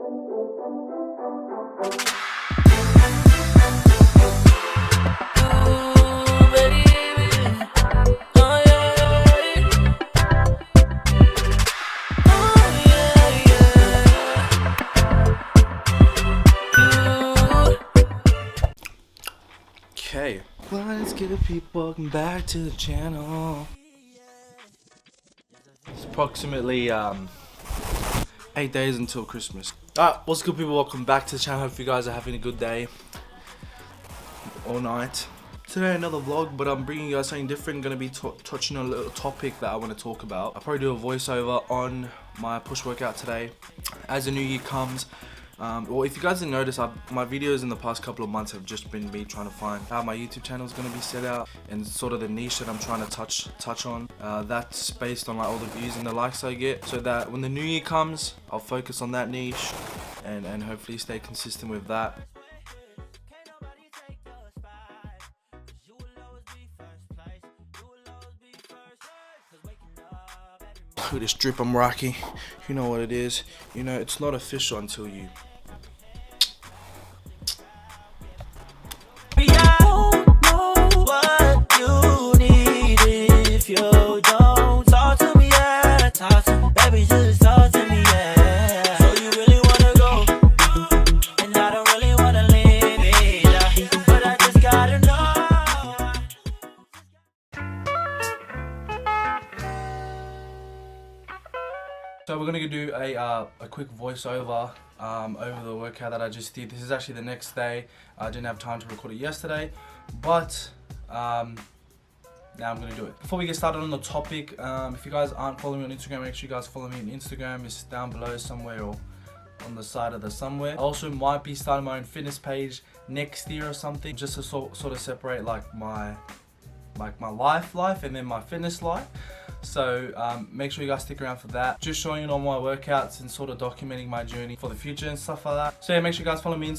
Okay, let's get people welcome back to the channel. It's approximately 8 days until Christmas. Alright, what's good people, welcome back to the channel. Hope you guys are having a good day or night. Today another vlog, but I'm bringing you guys something different. I'm going to be touching on a little topic that I want to talk about. I'll probably do a voiceover on my push workout today as the new year comes. Well, if you guys didn't notice, my videos in the past couple of months have just been me trying to find how my YouTube channel is going to be set out and sort of the niche that I'm trying to touch on. That's based on like all the views and the likes I get, so that when the new year comes, I'll focus on that niche and hopefully stay consistent with that. Look at this drip I'm rocking. You know what it is. You know, it's not official until you... So we're gonna do a quick voiceover over the workout that I just did. This is actually the next day. I didn't have time to record it yesterday, but now I'm gonna do it. Before we get started on the topic, if you guys aren't following me on Instagram, make sure you guys follow me on Instagram. It's down below somewhere or on the side of the somewhere. I also might be starting my own fitness page next year or something, just to sort of separate like my life and then my fitness life. So make sure you guys stick around for that. Just showing you all my workouts and sort of documenting my journey for the future and stuff like that. So yeah, make sure you guys follow me on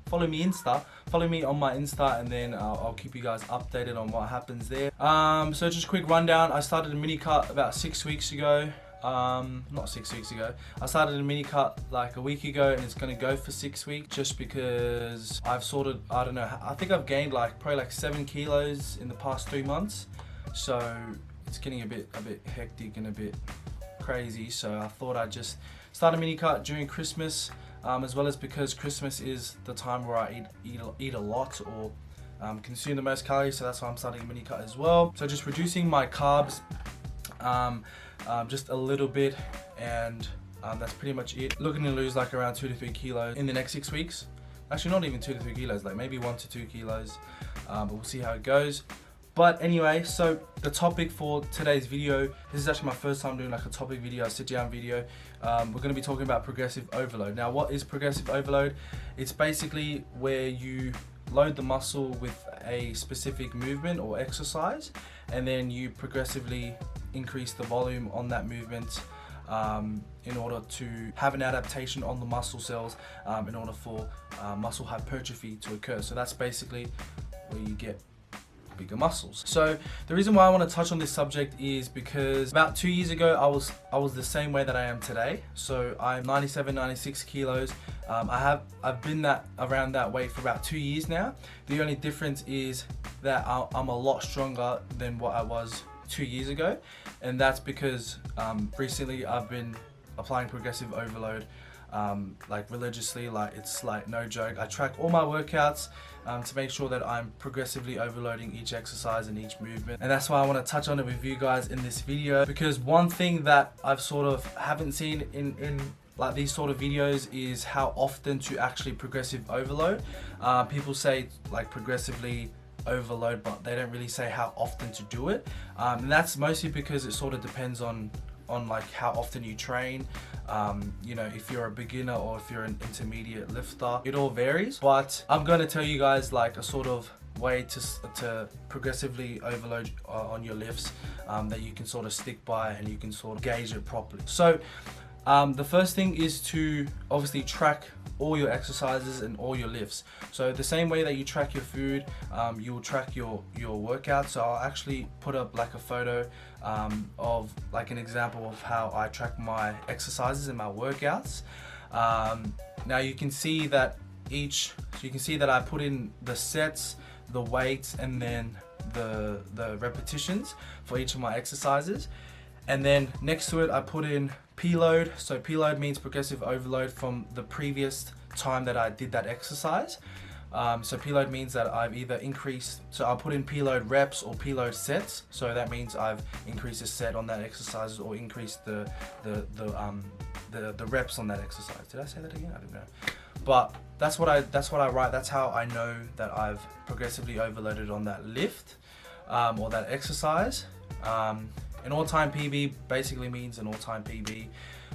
my Insta, and then I'll keep you guys updated on what happens there. So just a quick rundown. I started a mini cut about 6 weeks ago. Not 6 weeks ago. I started a mini cut like a week ago, and it's gonna go for 6 weeks just because I've sort of, I don't know, I think I've gained like probably like 7 kilos in the past 3 months. So it's getting a bit hectic and a bit crazy. So I thought I'd just start a mini cut during Christmas, as well as because Christmas is the time where I eat a lot or consume the most calories. So that's why I'm starting a mini cut as well. So just reducing my carbs just a little bit, and that's pretty much it. Looking to lose like around 2 to 3 kilos in the next 6 weeks. Actually, not even 2 to 3 kilos, like maybe 1 to 2 kilos, but we'll see how it goes. But anyway, so the topic for today's video, this is actually my first time doing like a topic video, a sit down video. We're going to be talking about progressive overload. Now, what is progressive overload? It's basically where you load the muscle with a specific movement or exercise, and then you progressively increase the volume on that movement in order to have an adaptation on the muscle cells in order for muscle hypertrophy to occur. So that's basically where you get bigger muscles. So the reason why I want to touch on this subject is because about 2 years ago I was the same way that I am today. So I'm 97, 96 kilos. I've been around that weight for about 2 years now. The only difference is that I'm a lot stronger than what I was 2 years ago, and that's because recently I've been applying progressive overload like religiously. Like, it's like no joke. I track all my workouts to make sure that I'm progressively overloading each exercise and each movement, and that's why I want to touch on it with you guys in this video. Because one thing that I've sort of haven't seen in like these sort of videos is how often to actually progressive overload. People say like progressively overload, but they don't really say how often to do it, and that's mostly because it sort of depends on like how often you train. You know, if you're a beginner or if you're an intermediate lifter, it all varies. But I'm going to tell you guys like a sort of way to progressively overload on your lifts that you can sort of stick by and you can sort of gauge it properly. So the first thing is to obviously track all your exercises and all your lifts. So the same way that you track your food, you will track your workout. So I'll actually put up like a photo of like an example of how I track my exercises and my workouts. Now you can see that I put in the sets, the weights, and then the repetitions for each of my exercises. And then next to it I put in P-load. So P-load means progressive overload from the previous time that I did that exercise. So P-load means that I've either increased, so I'll put in P-load reps or P-load sets. So that means I've increased a set on that exercise or increased the reps on that exercise. Did I say that again? I don't know. But that's what I write. That's how I know that I've progressively overloaded on that lift or that exercise. An all-time PB basically means an all-time PB,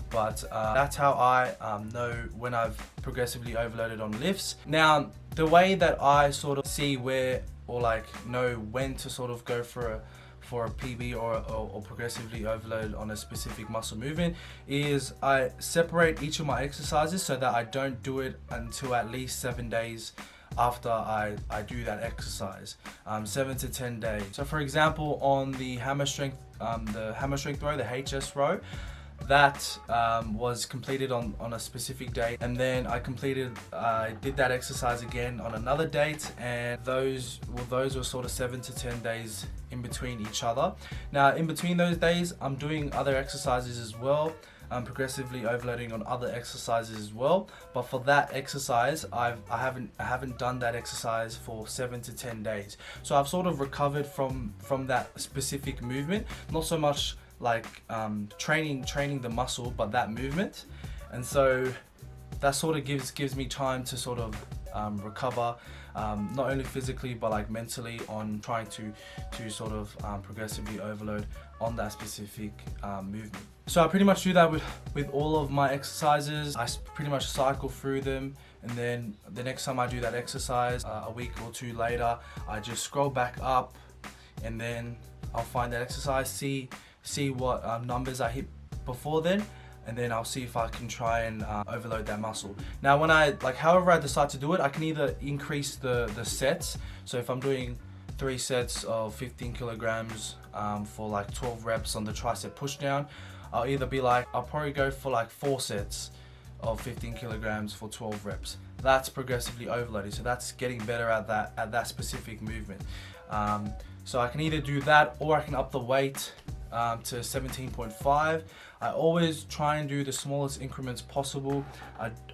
but that's how I know when I've progressively overloaded on lifts. Now, the way that I sort of see where, or like know when to sort of go for a PB or progressively overload on a specific muscle movement is I separate each of my exercises so that I don't do it until at least 7 days after I do that exercise, 7 to 10 days. So for example, on the hammer strength row, the HS row, that was completed on a specific date, and then I did that exercise again on another date, and those were sort of 7 to 10 days in between each other. Now in between those days I'm doing other exercises as well. I'm progressively overloading on other exercises as well, but for that exercise I haven't done that exercise for 7 to 10 days. So I've sort of recovered from that specific movement, not so much like training the muscle, but that movement. And so that sort of gives me time to sort of recover, not only physically but like mentally, on trying to sort of progressively overload on that specific movement. So I pretty much do that with all of my exercises. I pretty much cycle through them, and then the next time I do that exercise, a week or two later, I just scroll back up, and then I'll find that exercise, see what numbers I hit before then, and then I'll see if I can try and overload that muscle. Now when however I decide to do it, I can either increase the sets. So if I'm doing 3 sets of 15 kilograms for like 12 reps on the tricep push down, I'll either be like, I'll probably go for like 4 sets of 15 kilograms for 12 reps. That's progressively overloading. So that's getting better at that specific movement. So I can either do that, or I can up the weight to 17.5. I always try and do the smallest increments possible.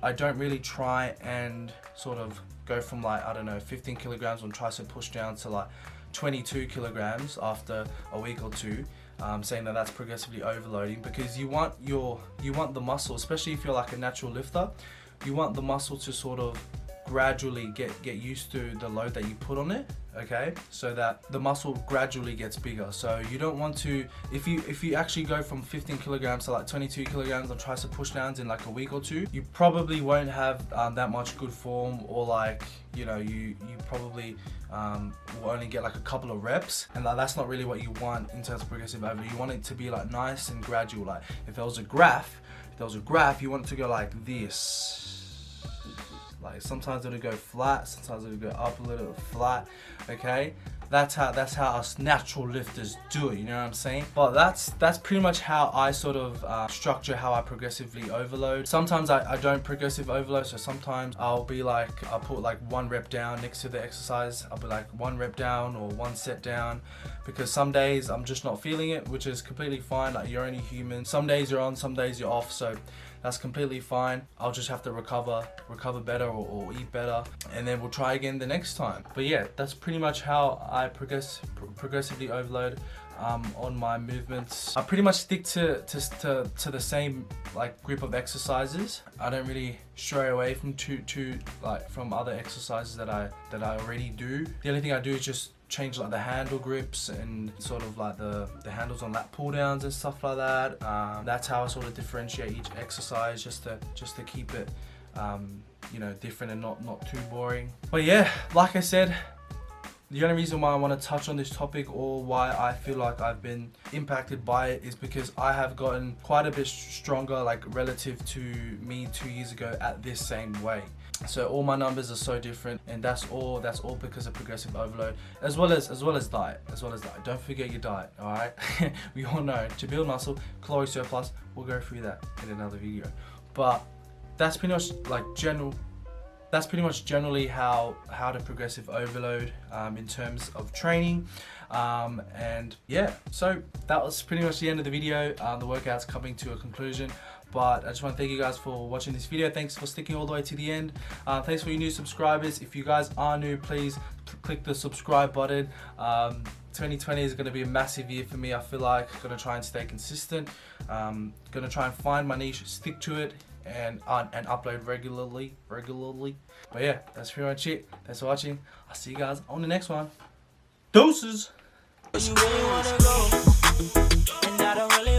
I don't really try and sort of go from like, I don't know, 15 kilograms on tricep push down to like 22 kilograms after a week or two, saying that that's progressively overloading, because you want the muscle, especially if you're like a natural lifter, you want the muscle to sort of gradually get used to the load that you put on it, okay, so that the muscle gradually gets bigger. So you don't want to, if you actually go from 15 kilograms to like 22 kilograms on tricep push downs in like a week or two, you probably won't have that much good form, or like, you know, you probably will only get like a couple of reps, and like, that's not really what you want in terms of progressive overload. You want it to be like nice and gradual. Like if there was a graph, you want it to go like this. Like sometimes it'll go flat, sometimes it'll go up a little flat, okay? That's how us natural lifters do it, you know what I'm saying? But that's pretty much how I sort of structure how I progressively overload. Sometimes I don't progressive overload, so sometimes I'll put like 1 rep down next to the exercise. I'll be like 1 rep down or 1 set down, because some days I'm just not feeling it, which is completely fine. Like, you're only human. Some days you're on, some days you're off, so that's completely fine. I'll just have to recover better or eat better, and then we'll try again the next time. But yeah, that's pretty much how I progressively overload on my movements. I pretty much stick to the same like group of exercises. I don't really stray away from from other exercises that I already do. The only thing I do is just change like the handle grips and sort of like the handles on lat pull downs and stuff like that. That's how I sort of differentiate each exercise, just to keep it you know, different and not too boring. But yeah, like I said, the only reason why I want to touch on this topic, or why I feel like I've been impacted by it, is because I have gotten quite a bit stronger, like relative to me 2 years ago at this same weight. So all my numbers are so different, and that's all because of progressive overload, as well as diet. Don't forget your diet, all right? We all know to build muscle, caloric surplus. We'll go through that in another video. But that's pretty much like generally how to progressive overload in terms of training. And yeah, so that was pretty much the end of the video. The workout's coming to a conclusion, but I just want to thank you guys for watching this video. Thanks for sticking all the way to the end. Thanks for your new subscribers. If you guys are new, please click the subscribe button. 2020 is going to be a massive year for me. I feel like I'm going to try and stay consistent. Going to try and find my niche, stick to it, and upload regularly. But yeah, that's pretty much it. Thanks for watching. I'll see you guys on the next one. Deuces. You really wanna go, and I don't really